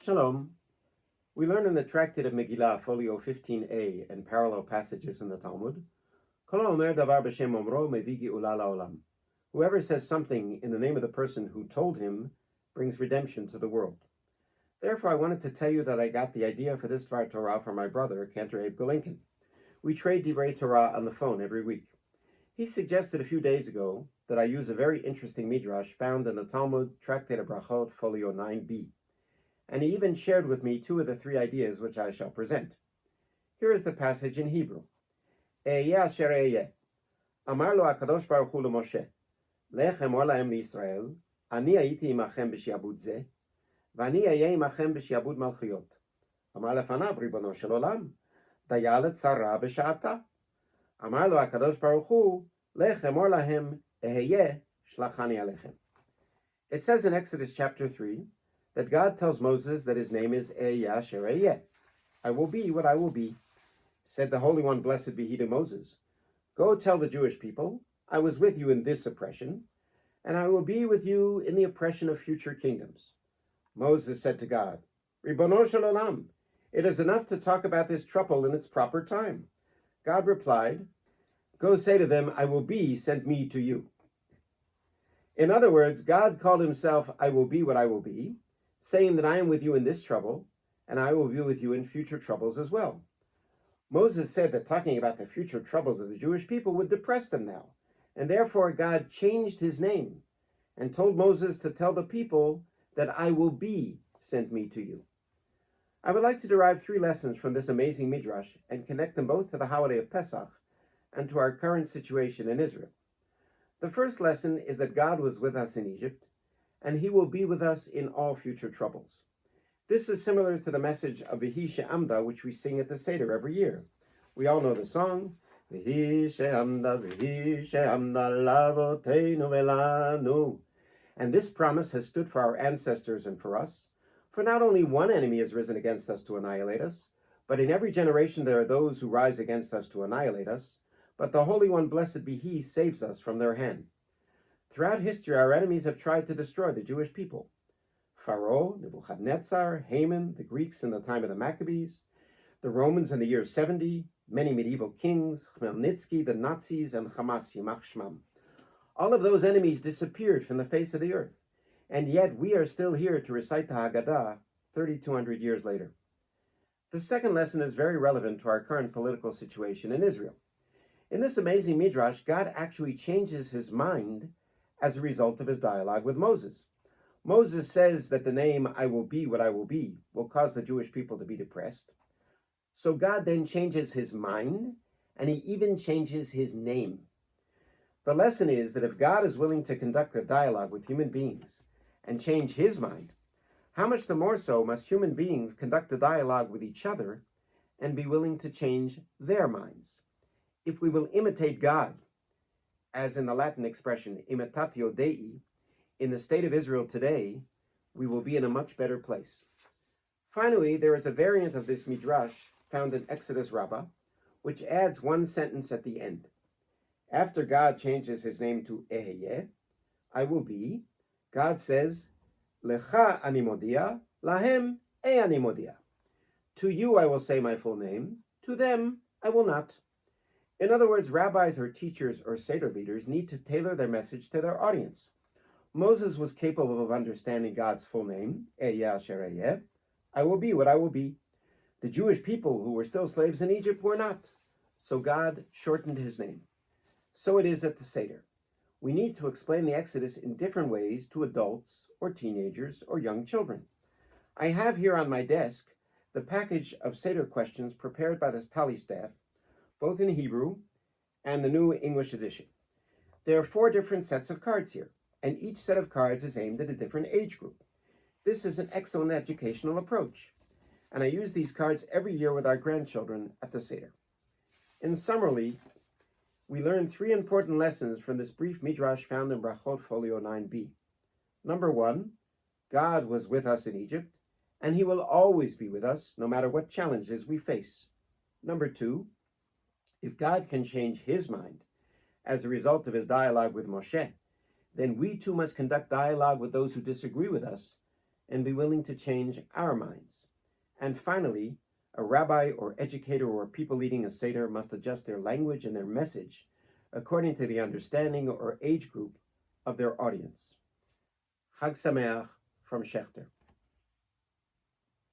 Shalom. We learn in the Tractate of Megillah, folio 15a, and parallel passages in the Talmud, Kol haomer davar b'shem omro mevi geula la'olam. Whoever says something in the name of the person who told him brings redemption to the world. Therefore, I wanted to tell you that I got the idea for this Dvar Torah from my brother, Cantor Abe Golinkin. We trade Divrei Torah on the phone every week. He suggested a few days ago that I use a very interesting midrash found in the Talmud, Tractate of Brachot, folio 9b. And he even shared with me two of the three ideas which I shall present. Here is the passage in Hebrew. Ehyeh asher ehyeh. Amar lo HaKadosh Baruch Hu leMoshe, Lech emor lahem liYisrael, Ani hayiti imachem b'shiabud zeh, v'ani ahyeh imachem b'shiabud malchiyot. Amar lefanav ribono shel olam, daya letzara b'sha'ata. Amar lo HaKadosh Baruch Hu, Lech emor lahem ehyeh shlachani alechem. It says in Exodus chapter 3, that God tells Moses that his name is Ehyeh asher ehyeh. I will be what I will be. Said the Holy One, blessed be he, to Moses, go tell the Jewish people, I was with you in this oppression, and I will be with you in the oppression of future kingdoms. Moses said to God, Ribono shel olam, it is enough to talk about this trouble in its proper time. God replied, go say to them, I will be sent me to you. In other words, God called himself, I will be what I will be, saying that I am with you in this trouble, and I will be with you in future troubles as well. Moses said that talking about the future troubles of the Jewish people would depress them now, and therefore God changed his name and told Moses to tell the people that I will be sent me to you. I would like to derive three lessons from this amazing midrash and connect them both to the holiday of Pesach and to our current situation in Israel. The first lesson is that God was with us in Egypt, and he will be with us in all future troubles. This is similar to the message of V'hi she'amda, which we sing at the Seder every year. We all know the song, V'hi she'amda lavoteinu velanu. And this promise has stood for our ancestors and for us. For not only one enemy has risen against us to annihilate us, but in every generation there are those who rise against us to annihilate us. But the Holy One, blessed be he, saves us from their hand. Throughout history, our enemies have tried to destroy the Jewish people. Pharaoh, Nebuchadnezzar, Haman, the Greeks in the time of the Maccabees, the Romans in the year 70, many medieval kings, Khmelnytsky, the Nazis, and Hamas, Yimach Shmam. All of those enemies disappeared from the face of the earth, and yet we are still here to recite the Haggadah 3,200 years later. The second lesson is very relevant to our current political situation in Israel. In this amazing midrash, God actually changes his mind as a result of his dialogue with Moses. Moses says that the name I will be what I will be will cause the Jewish people to be depressed. So God then changes his mind, and he even changes his name. The lesson is that if God is willing to conduct a dialogue with human beings and change his mind, how much the more so must human beings conduct a dialogue with each other and be willing to change their minds. If we will imitate God, as in the Latin expression, imitatio Dei, in the state of Israel today, we will be in a much better place. Finally, there is a variant of this midrash found in Exodus Rabbah, which adds one sentence at the end. After God changes his name to Ehyeh, I will be, God says, Lecha ani modia, lahem ani modia. To you I will say my full name, to them I will not. In other words, rabbis or teachers or Seder leaders need to tailor their message to their audience. Moses was capable of understanding God's full name, Ehyeh asher ehyeh, I will be what I will be. The Jewish people who were still slaves in Egypt were not, so God shortened his name. So it is at the Seder. We need to explain the Exodus in different ways to adults or teenagers or young children. I have here on my desk the package of Seder questions prepared by the Tali staff, both in Hebrew and the New English edition. There are 4 different sets of cards here, and each set of cards is aimed at a different age group. This is an excellent educational approach, and I use these cards every year with our grandchildren at the Seder. In summary, we learn 3 important lessons from this brief midrash found in Brachot folio 9b. Number 1, God was with us in Egypt, and he will always be with us no matter what challenges we face. Number 2, if God can change his mind as a result of his dialogue with Moshe, then we too must conduct dialogue with those who disagree with us and be willing to change our minds. And finally, a rabbi or educator or people leading a Seder must adjust their language and their message according to the understanding or age group of their audience. Chag Sameach from Schechter.